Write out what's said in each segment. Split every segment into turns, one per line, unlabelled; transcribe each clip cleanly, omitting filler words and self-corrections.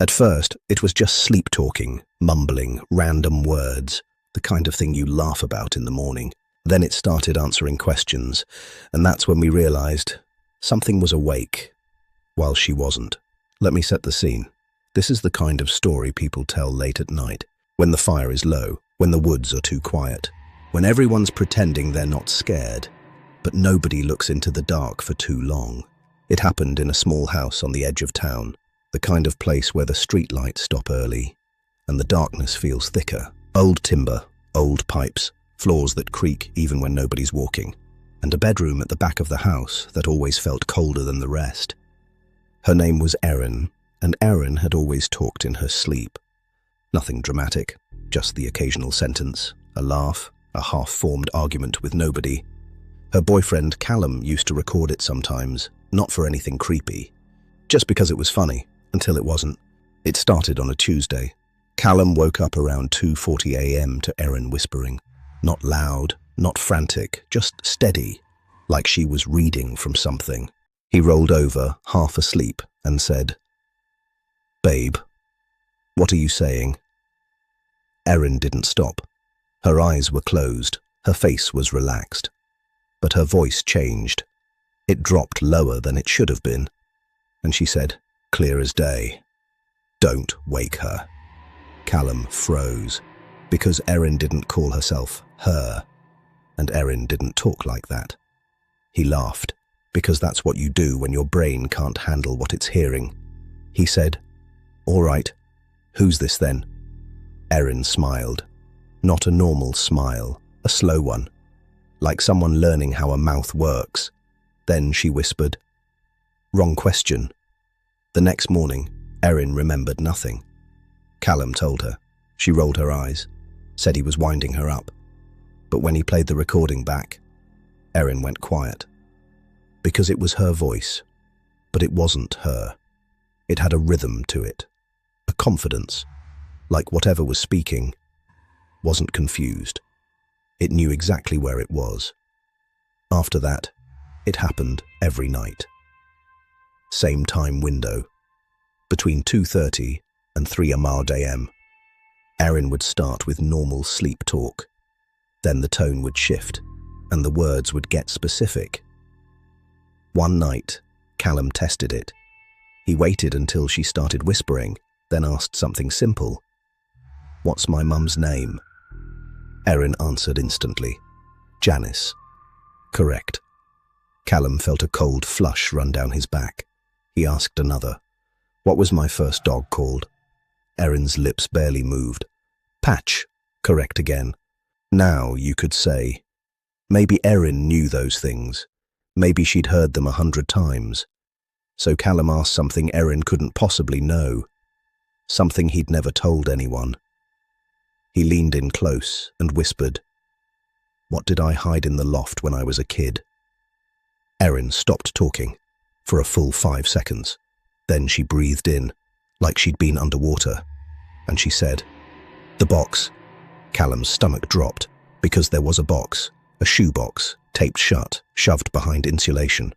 At first, it was just sleep-talking, mumbling, random words, the kind of thing you laugh about in the morning. Then it started answering questions, and that's when we realized something was awake, while she wasn't. Let me set the scene. This is the kind of story people tell late at night, when the fire is low, when the woods are too quiet, when everyone's pretending they're not scared, but nobody looks into the dark for too long. It happened in a small house on the edge of town, the kind of place where the streetlights stop early, and the darkness feels thicker. Old timber, old pipes, floors that creak even when nobody's walking, and a bedroom at the back of the house that always felt colder than the rest. Her name was Erin, and Erin had always talked in her sleep. Nothing dramatic, just the occasional sentence, a laugh, a half-formed argument with nobody. Her boyfriend Callum used to record it sometimes, not for anything creepy, just because it was funny, until it wasn't. It started on a Tuesday. Callum woke up around 2:40 a.m. to Erin whispering. Not loud, not frantic, just steady, like she was reading from something. He rolled over, half asleep, and said, "Babe, what are you saying?" Erin didn't stop. Her eyes were closed, her face was relaxed. But her voice changed. It dropped lower than it should have been, and she said, clear as day, "Don't wake her." Callum froze, because Erin didn't call herself her, and Erin didn't talk like that. He laughed, because that's what you do when your brain can't handle what it's hearing. He said, "All right, who's this then?" Erin smiled. Not a normal smile, a slow one, like someone learning how a mouth works. Then she whispered, "Wrong question." The next morning, Erin remembered nothing. Callum told her. She rolled her eyes, said he was winding her up. But when he played the recording back, Erin went quiet. Because it was her voice, but it wasn't her. It had a rhythm to it, a confidence, like whatever was speaking wasn't confused. It knew exactly where it was. After that, it happened every night. Same time window, between 2:30 and 3 a.m. Erin would start with normal sleep talk. Then the tone would shift, and the words would get specific. One night, Callum tested it. He waited until she started whispering, then asked something simple. "What's my mum's name?" Erin answered instantly. "Janice." "Correct." Callum felt a cold flush run down his back. He asked another. "What was my first dog called?" Erin's lips barely moved. "Patch." Correct again. Now you could say, maybe Erin knew those things. Maybe she'd heard them 100 times. So Callum asked something Erin couldn't possibly know. Something he'd never told anyone. He leaned in close and whispered, "What did I hide in the loft when I was a kid?" Erin stopped talking for a full 5 seconds. Then she breathed in, like she'd been underwater, and she said, "The box." Callum's stomach dropped, because there was a box, a shoebox, taped shut, shoved behind insulation.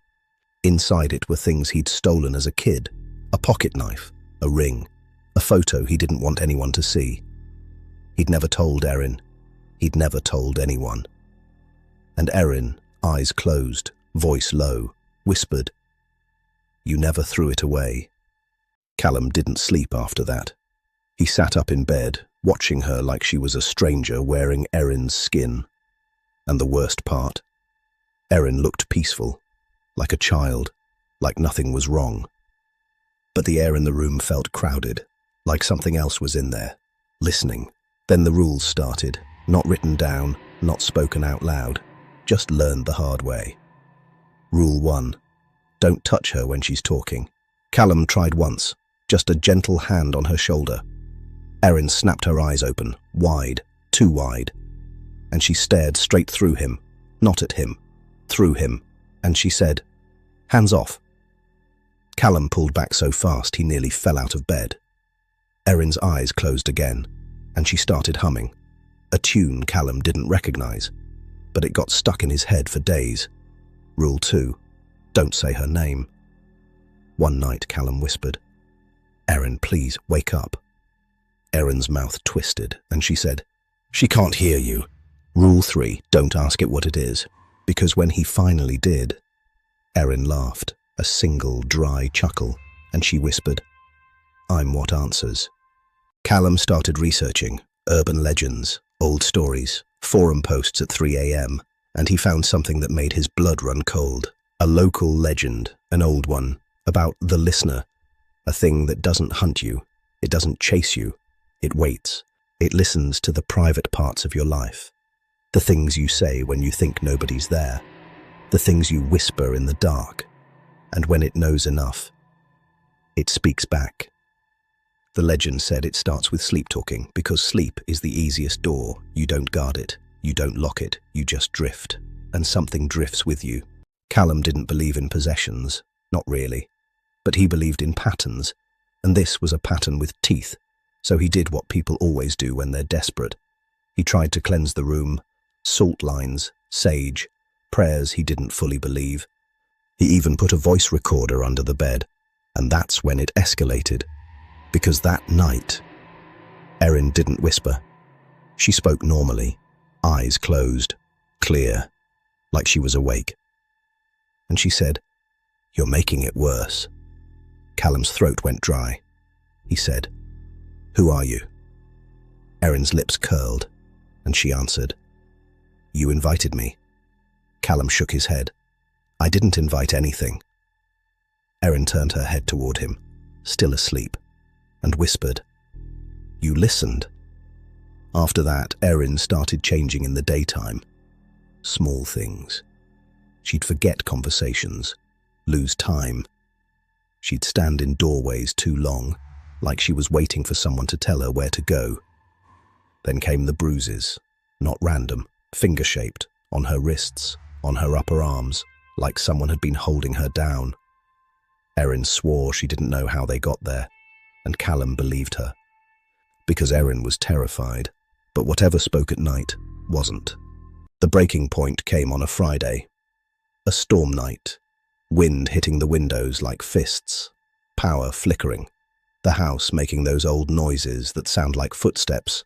Inside it were things he'd stolen as a kid, a pocket knife, a ring, a photo he didn't want anyone to see. He'd never told Erin. He'd never told anyone. And Erin, eyes closed, voice low, whispered, "You never threw it away." Callum didn't sleep after that. He sat up in bed, watching her like she was a stranger wearing Erin's skin. And the worst part, Erin looked peaceful, like a child, like nothing was wrong. But the air in the room felt crowded, like something else was in there, listening. Then the rules started, not written down, not spoken out loud, just learned the hard way. Rule 1. Don't touch her when she's talking. Callum tried once, just a gentle hand on her shoulder. Erin snapped her eyes open, wide, too wide, and she stared straight through him, not at him, through him, and she said, "Hands off." Callum pulled back so fast he nearly fell out of bed. Erin's eyes closed again, and she started humming, a tune Callum didn't recognize, but it got stuck in his head for days. Rule 2. Don't say her name. One night, Callum whispered, "Erin, please, wake up." Erin's mouth twisted, and she said, "She can't hear you." Rule 3, don't ask it what it is. Because when he finally did, Erin laughed, a single dry chuckle, and she whispered, "I'm what answers." Callum started researching urban legends, old stories, forum posts at 3 a.m., and he found something that made his blood run cold. A local legend, an old one, about the listener, a thing that doesn't hunt you, it doesn't chase you, it waits. It listens to the private parts of your life, the things you say when you think nobody's there, the things you whisper in the dark, and when it knows enough, it speaks back. The legend said it starts with sleep talking because sleep is the easiest door. You don't guard it, you don't lock it, you just drift, and something drifts with you. Callum didn't believe in possessions, not really, but he believed in patterns, and this was a pattern with teeth, so he did what people always do when they're desperate. He tried to cleanse the room, salt lines, sage, prayers he didn't fully believe. He even put a voice recorder under the bed, and that's when it escalated. Because that night, Erin didn't whisper. She spoke normally, eyes closed, clear, like she was awake. And she said, "You're making it worse." Callum's throat went dry. He said, "Who are you?" Erin's lips curled, and she answered, "You invited me." Callum shook his head. "I didn't invite anything." Erin turned her head toward him, still asleep, and whispered, "You listened." After that, Erin started changing in the daytime. Small things. She'd forget conversations, lose time. She'd stand in doorways too long, like she was waiting for someone to tell her where to go. Then came the bruises, not random, finger-shaped, on her wrists, on her upper arms, like someone had been holding her down. Erin swore she didn't know how they got there, and Callum believed her. Because Erin was terrified, but whatever spoke at night wasn't. The breaking point came on a Friday. A storm night, wind hitting the windows like fists, power flickering, the house making those old noises that sound like footsteps,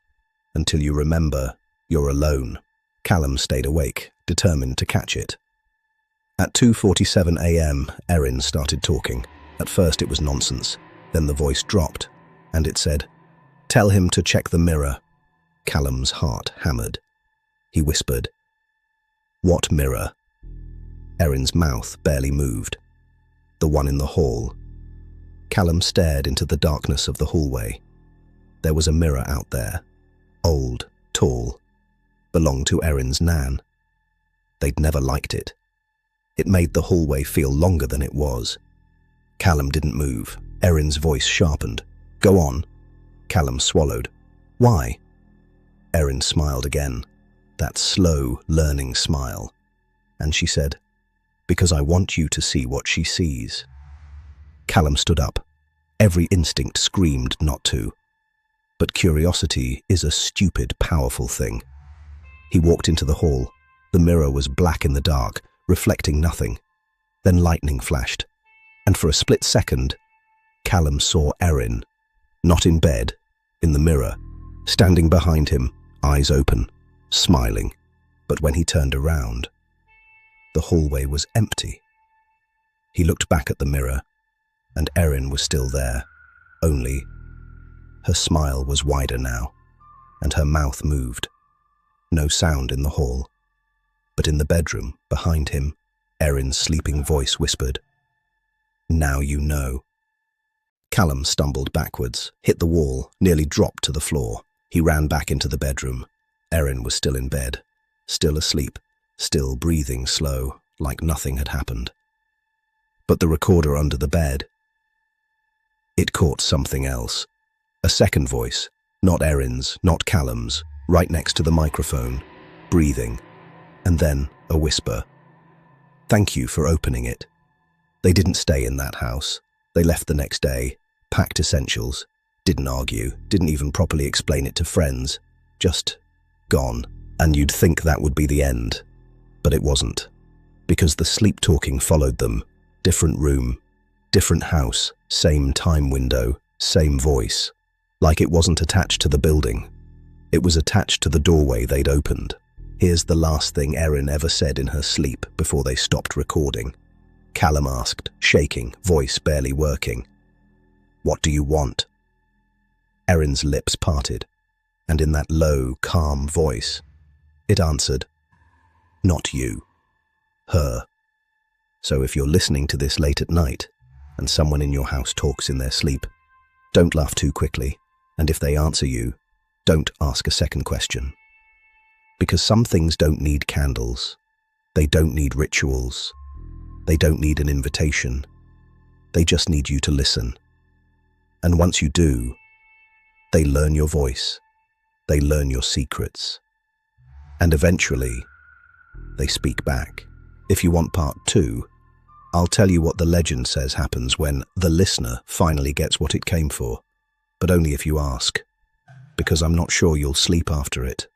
until you remember you're alone. Callum stayed awake, determined to catch it. At 2:47 a.m, Erin started talking. At first it was nonsense, then the voice dropped, and it said, "Tell him to check the mirror." Callum's heart hammered. He whispered, "What mirror?" Erin's mouth barely moved. "The one in the hall." Callum stared into the darkness of the hallway. There was a mirror out there, old, tall, belonged to Erin's nan. They'd never liked it. It made the hallway feel longer than it was. Callum didn't move. Erin's voice sharpened. "Go on." Callum swallowed. "Why?" Erin smiled again, that slow, learning smile. And she said, "Because I want you to see what she sees." Callum stood up. Every instinct screamed not to. But curiosity is a stupid, powerful thing. He walked into the hall. The mirror was black in the dark, reflecting nothing. Then lightning flashed, and for a split second, Callum saw Erin, not in bed, in the mirror, standing behind him, eyes open, smiling. But when he turned around, the hallway was empty. He looked back at the mirror, and Erin was still there, only her smile was wider now, and her mouth moved. No sound in the hall, but in the bedroom, behind him, Erin's sleeping voice whispered, "Now you know." Callum stumbled backwards, hit the wall, nearly dropped to the floor. He ran back into the bedroom. Erin was still in bed, still asleep, still breathing slow, like nothing had happened. But the recorder under the bed, it caught something else. A second voice, not Erin's, not Callum's, right next to the microphone, breathing. And then a whisper. "Thank you for opening it." They didn't stay in that house. They left the next day, packed essentials, didn't argue, didn't even properly explain it to friends, just gone. And you'd think that would be the end, but it wasn't. Because the sleep-talking followed them, different room, different house, same time window, Same voice, like it wasn't attached to the building. It was attached to the doorway they'd opened. Here's the last thing Erin ever said in her sleep before they stopped recording. Callum asked, shaking, voice barely working. "What do you want?" Erin's lips parted, and in that low, calm voice, it answered, "Not you. Her." So if you're listening to this late at night, and someone in your house talks in their sleep, don't laugh too quickly, and if they answer you, don't ask a second question. Because some things don't need candles. They don't need rituals. They don't need an invitation. They just need you to listen. And once you do, they learn your voice. They learn your secrets. And eventually, they speak back. If you want part 2, I'll tell you what the legend says happens when the listener finally gets what it came for. But only if you ask, because I'm not sure you'll sleep after it.